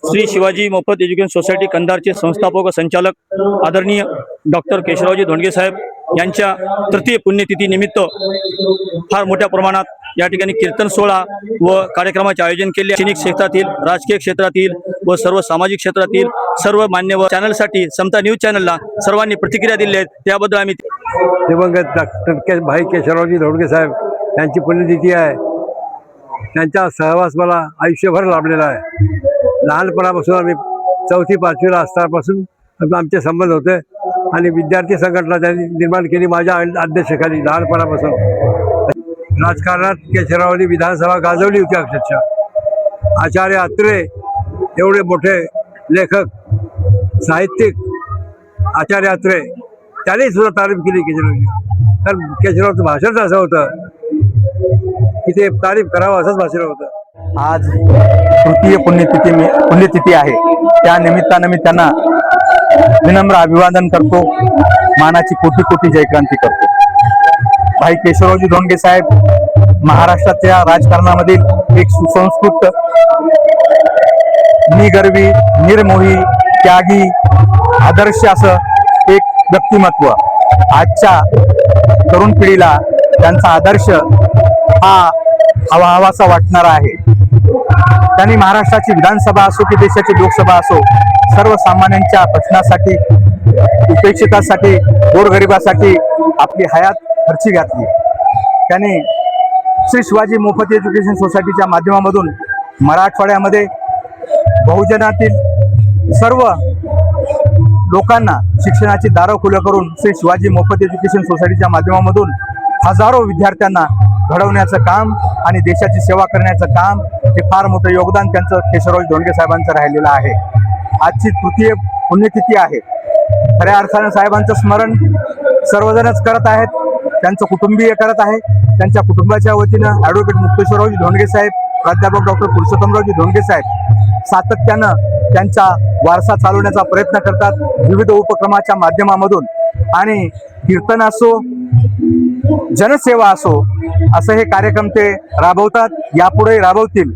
श्री शिवाजी मोफत education society कंधारचे संस्थापक व संचालक आदरणीय डॉक्टर केशवरावजी धोंडगे साहेब यांच्या तृतीय पुण्यतिथी निमित्त फार मोठ्या प्रमाणात या ठिकाणी कीर्तन सोहळा व कार्यक्रमाचे आयोजन केले। शैक्षणिक क्षेत्रातील, राजकीय क्षेत्रातील व सर्व सामाजिक क्षेत्रातील सर्व मान्यवर चॅनलसाठी, समता न्यूज चॅनलला सर्वांनी प्रतिक्रिया दिल्या आहेत, त्याबद्दल आम्ही दिवंगत डॉक्टर भाई केशवरावजी धोंडगे साहेब यांची पुण्यतिथी आहे। त्यांचा सहवास मला आयुष्यभर लाभलेला आहे। लहानपणापासून आम्ही 4थी 5वीला असतानापासून आमचे संबंध होते आणि विद्यार्थी संघटना त्यांनी निर्माण केली माझ्या अध्यक्षतेखाली। लहानपणापासून राजकारणात केशवरावांनी विधानसभा गाजवली होती। अक्षरशः आचार्य अत्रे एवढे मोठे लेखक, साहित्यिक आचार्य अत्रे त्यांनी सुद्धा तारीफ केली केशवरावांची। तर केशवरावांचं भाषणच असं होतं की ते तारीफ करावं असंच भाषण होतं। आज तृतीय पुण्यतिथी आहे, त्या निमित्तानं मी त्यांना विनम्र अभिवादन करतो, मानाची कोटी कोटी जयक्रांती करतो। भाई केशवरावजी धोंडगे साहेब महाराष्ट्राच्या राजकारणामधील एक सुसंस्कृत, निगर्वी, निर्मोही, त्यागी, आदर्श असं एक व्यक्तिमत्व। आजच्या तरुण पिढीला त्यांचा आदर्श हा हवाहवासा वाटणारा आहे। त्यांनी महाराष्ट्राची विधानसभा असो की देशाची लोकसभा असो, सर्वसामान्यांच्या प्रश्नासाठी, उपेक्षितांसाठी, गोरगरिबासाठी आपली हयात खर्ची घातली। त्यांनी श्री शिवाजी मोफत एज्युकेशन सोसायटीच्या माध्यमामधून मराठवाड्यामध्ये बहुजनातील सर्व लोकांना शिक्षणाची दारं खुलं करून श्री शिवाजी मोफत एज्युकेशन सोसायटीच्या माध्यमामधून हजारो विद्यार्थ्यांना घडवण्याचं काम आणि देशाची सेवा करण्याचं काम, हे फार मोठं योगदान त्यांचं केशवरावजी धोंडगे साहेबांचं राहिलेलं आहे। आजची तृतीय पुण्यतिथी आहे। खऱ्या अर्थानं साहेबांचं स्मरण सर्वजणच करत आहेत, त्यांचं कुटुंबीय करत आहे। त्यांच्या कुटुंबाच्या वतीनं ॲडव्होकेट मुक्तेश्वररावजी धोंडगे साहेब, प्राध्यापक डॉक्टर पुरुषोत्तमरावजी धोंडगे साहेब सातत्यानं त्यांचा वारसा चालवण्याचा प्रयत्न करतात विविध उपक्रमाच्या माध्यमामधून। आणि कीर्तन असो, जनसेवा असो, असं हे कार्यक्रम ते राबवतात, यापुढे राबवतील,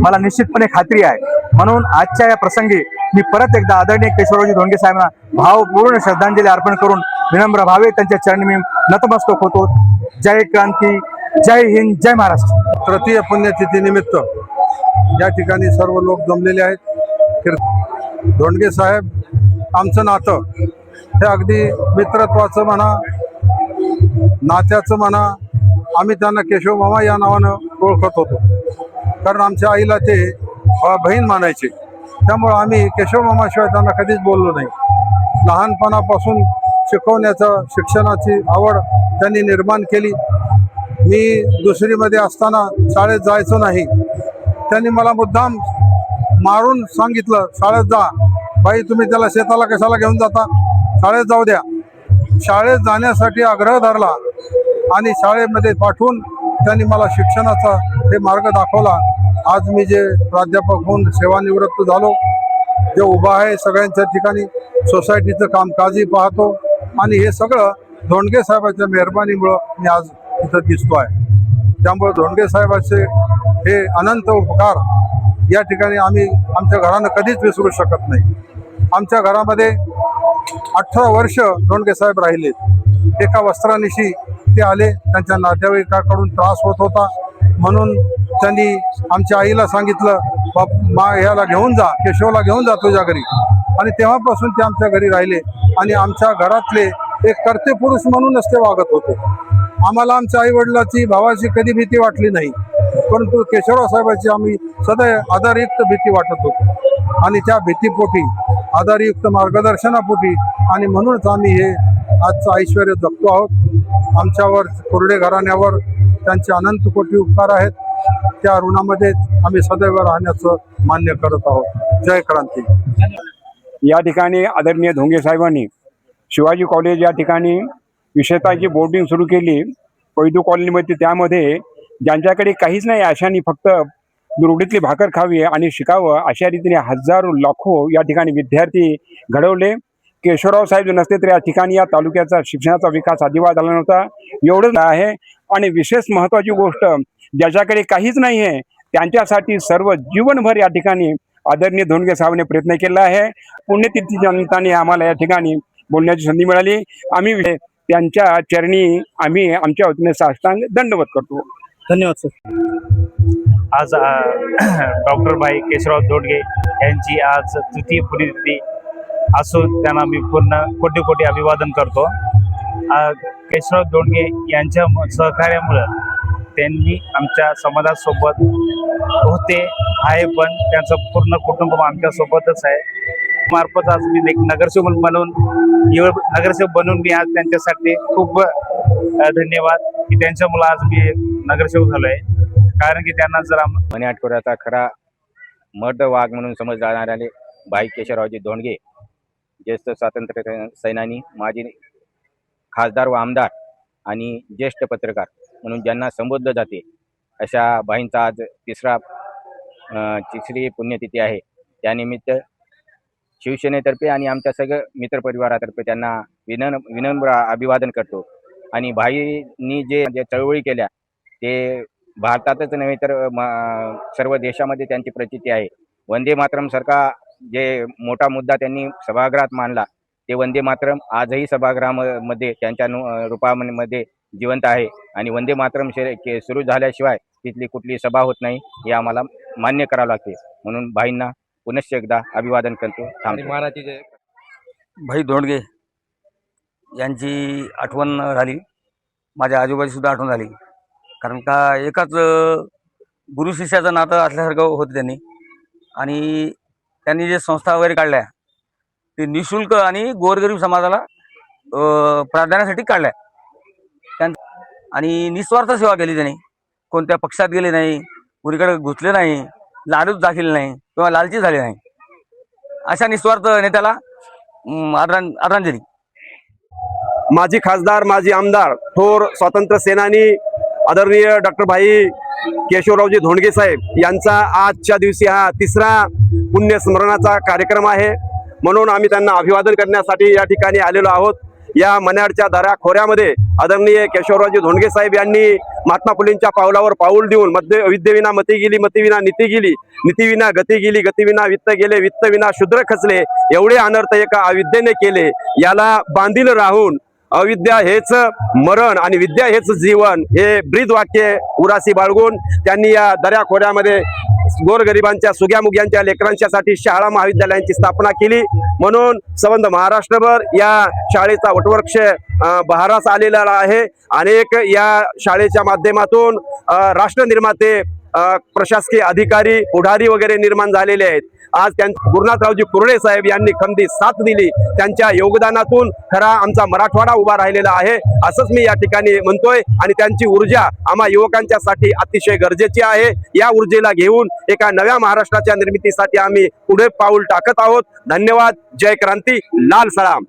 मला निश्चितपणे खात्री आहे। म्हणून आजच्या या प्रसंगी मी परत एकदा आदरणीय केशवरावजी धोंडगे साहेबांना भावपूर्ण श्रद्धांजली अर्पण करून विनम्र भावे त्यांच्या चरणी मी नतमस्तक होतो। जय क्रांती, जय हिंद, जय महाराष्ट्र। तृतीय पुण्यतिथी निमित्त या ठिकाणी सर्व लोक जमलेले आहेत। धोंडगे साहेब आमचं नातं हे अगदी मित्रत्वाचं म्हणा, नात्याचं म्हणा, आम्ही त्यांना केशव मामा या नावानं ओळखत होतो, कारण आमच्या आईला ते बहीण मानायचे। त्यामुळं आम्ही केशव मामाशिवाय त्यांना कधीच बोललो नाही। लहानपणापासून शिकवण्याचं, शिक्षणाची आवड त्यांनी निर्माण केली। मी दुसरीमध्ये असताना शाळेत जायचो नाही, त्यांनी मला मुद्दाम मारून सांगितलं, शाळेत जा बाई, तुम्ही त्याला शेताला कशाला घेऊन जाता, शाळेत जाऊ द्या। शाळेत जाण्यासाठी आग्रह धरला आणि शाळेमध्ये पाठवून त्यांनी मला शिक्षणाचा हे मार्ग दाखवला। आज मी जे प्राध्यापक होऊन सेवानिवृत्त झालो, जे उभा आहे सगळ्यांच्या ठिकाणी, सोसायटीचं कामकाजही पाहतो, आणि हे सगळं धोंडगे साहेबांच्या मेहरबानीमुळं मी आज इथं दिसतो आहे। त्यामुळे धोंडगे साहेबांचे हे अनंत उपकार या ठिकाणी आम्ही आमच्या घरानं कधीच विसरू शकत नाही। आमच्या घरामध्ये 18 वर्ष धोंडगे साहेब राहिले। एका वस्त्रानिशी ते आले, त्यांच्या नातेवाईकाकडून त्रास होत होता म्हणून त्यांनी आमच्या आईला सांगितलं, ह्याला घेऊन जा, केशवला घेऊन जा तुझ्या घरी, आणि तेव्हापासून ते आमच्या घरी राहिले आणि आमच्या घरातले एक कर्ते पुरुष म्हणूनच ते वागत होते। आम्हाला आमच्या आई वडिलाची, भावाची कधी भीती वाटली नाही, परंतु केशवराव साहेबांची आम्ही सदैव आधारयुक्त भीती वाटत होतो, आणि त्या भीतीपोटी, आधारयुक्त मार्गदर्शनापोटी, आणि म्हणूनच आम्ही हे आजचं ऐश्वर्य जगतो आहोत। आमच्यावर, कोरडे घराण्यावर त्यांचे अनंत कोटी उपकार आहेत, त्या ऋणामध्ये आम्ही सदैव राहण्याचं मान्य करत आहोत। जय क्रांती। या ठिकाणी आदरणीय धोंडगे साहेबांनी शिवाजी कॉलेज या ठिकाणी विशेषतः बोर्डिंग सुरू केली पैदू कॉलनीमध्ये, त्यामध्ये ज्यांच्याकडे काहीच नाही अशांनी फक्त दुरडीतली भाकर खावी आणि शिकावं अशा रीतीने हजारो लाखो या ठिकाणी विद्यार्थी घडवले। केशवराव साहेब नसते तर या ठिकाणी या तालुक्याचा शिक्षणाचा विकास अजिबात झाला नव्हता, एवढंच आहे। आणि विशेष महत्त्वाची गोष्ट, ज्याच्याकडे काहीच नाही आहे त्यांच्यासाठी सर्व जीवनभर या ठिकाणी आदरणीय धोंडगे साहेबांनी प्रयत्न केला आहे. पुण्यतिथीच्या निमित्ताने आम्हाला या ठिकाणी बोलण्याची संधी मिळाली. आम्ही त्यांच्या चरणी आम्ही आमच्या वतीने साष्टांग दंडवत करतो. धन्यवाद सर. आज डॉक्टर भाई केशवराव धोंडगे यांची आज तृतीय पुण्यतिथी असून त्यांना मी पूर्ण कोटी कोटी अभिवादन करतो. केशवराव धोंडगे यांच्या सहकार्यामुळं त्यांनी आमच्या समाजासोबत होते आहे, पण त्यांचं पूर्ण कुटुंब आमच्यासोबतच आहे. मार्फत आज मी एक नगरसेवक बनवून मी आज त्यांच्यासाठी खूप धन्यवाद की त्यांच्यामुळे आज मी नगरसेवक झालो आहे. कारण की त्यांना जर मनी आठवड्याचा खरा मर्द वाघ म्हणून समजले जाणारे भाई केशवरावजी धोंडगे, ज्येष्ठ स्वातंत्र्य सैनानी, माजी खासदार व आमदार आणि ज्येष्ठ पत्रकार म्हणून ज्यांना संबोधलं जाते, अशा भाईंचा आज तिसरी पुण्यतिथी आहे. त्यानिमित्त शिवसेनेतर्फे आणि आमच्या सगळं मित्रपरिवारातर्फे त्यांना विनम्र अभिवादन करतो. आणि भाईंनी जे चळवळी केल्या ते भारतातच नव्हे तर सर्व देशामध्ये त्यांची प्रचिती आहे. वंदे मातरम सारखा जे मोठा मुद्दा त्यांनी सभागृहात मांडला, ते वंदे मातरम आजही सभागृहामध्ये त्यांच्या रूपामध्ये जिवंत आहे. आणि वंदे मातरम सुरू झाल्याशिवाय तिथली कुठली सभा होत नाही, हे आम्हाला मान्य करावं लागते. म्हणून भाईंना पुनश्च एकदा अभिवादन करतो. भाई धोंडगे यांची आठवण झाली, माझ्या आजोबाची सुद्धा आठवण झाली. कारण का एकाच गुरु शिष्याचं नातं असल्यासारखं होतं त्यांनी. आणि त्यांनी जे संस्था वगैरे काढल्या ते निशुल्क आणि गोरगरीब समाजाला प्राधान्यासाठी काढल्या. आणि निस्वार्थ सेवा केली त्यांनी. कोणत्या पक्षात गेले नाही, कुणीकडे घुसले नाही, लालूच दाखवले नाही किंवा लालची झाले नाही. अशा निस्वार्थ नेत्याला आदरांजली. माजी खासदार, माजी आमदार, थोर स्वातंत्र्य सेनानी आदरणीय डॉक्टर भाई केशवरावजी धोंडगे साहेब यांचा आजच्या दिवशी हा तिसरा पुण्यस्मरणाचा कार्यक्रम आहे. म्हणून आम्ही त्यांना अभिवादन करण्यासाठी या ठिकाणी आलेलो आहोत. या मन्याडच्या दऱ्या खोऱ्यामध्ये आदरणीय केशवरावजी धोंडगे साहेब यांनी महात्मा फुलेंच्या पावलावर पाऊल देऊन विद्येविना मती गेली, मतीविना नीती गेली, नीतीविना गती गेली, गतीविना वित्त गेले, वित्तविना शूद्र खचले, एवढे अनर्थ एका अविद्येने केले. याला बांधील राहून अविद्या हेच मरण आणि विद्या हेच जीवन हे ब्रीद वाक्य उरासी बाळगून त्यांनी या दऱ्या खोऱ्यामध्ये गोरगरिबांच्या, सुग्यामुग्यांच्या लेकरांच्यासाठी शाळा महाविद्यालयांची स्थापना केली. म्हणून संबंध महाराष्ट्रभर या शाळेचा वटवृक्ष बहारास आलेला आहे. अनेक या शाळेच्या माध्यमातून राष्ट्र निर्माते, प्रशासकीय अधिकारी, पुढारी वगैरे निर्माण झालेले आहेत. आज गुरुनाथरावजी कुर्डे साहेब यांनी खंदी साथ दिली. त्यांच्या योगदानातून खरा आमचा मराठवाडा उभा राहिलेला आहे असंच मी या ठिकाणी म्हणतोय. आणि त्यांची ऊर्जा आम्हा युवकांच्यासाठी अतिशय गरजेची आहे. या ऊर्जेला घेऊन एका नव्या महाराष्ट्राच्या निर्मितीसाठी आम्ही पुढे पाऊल टाकत आहोत. धन्यवाद. जय क्रांती. लाल सलाम.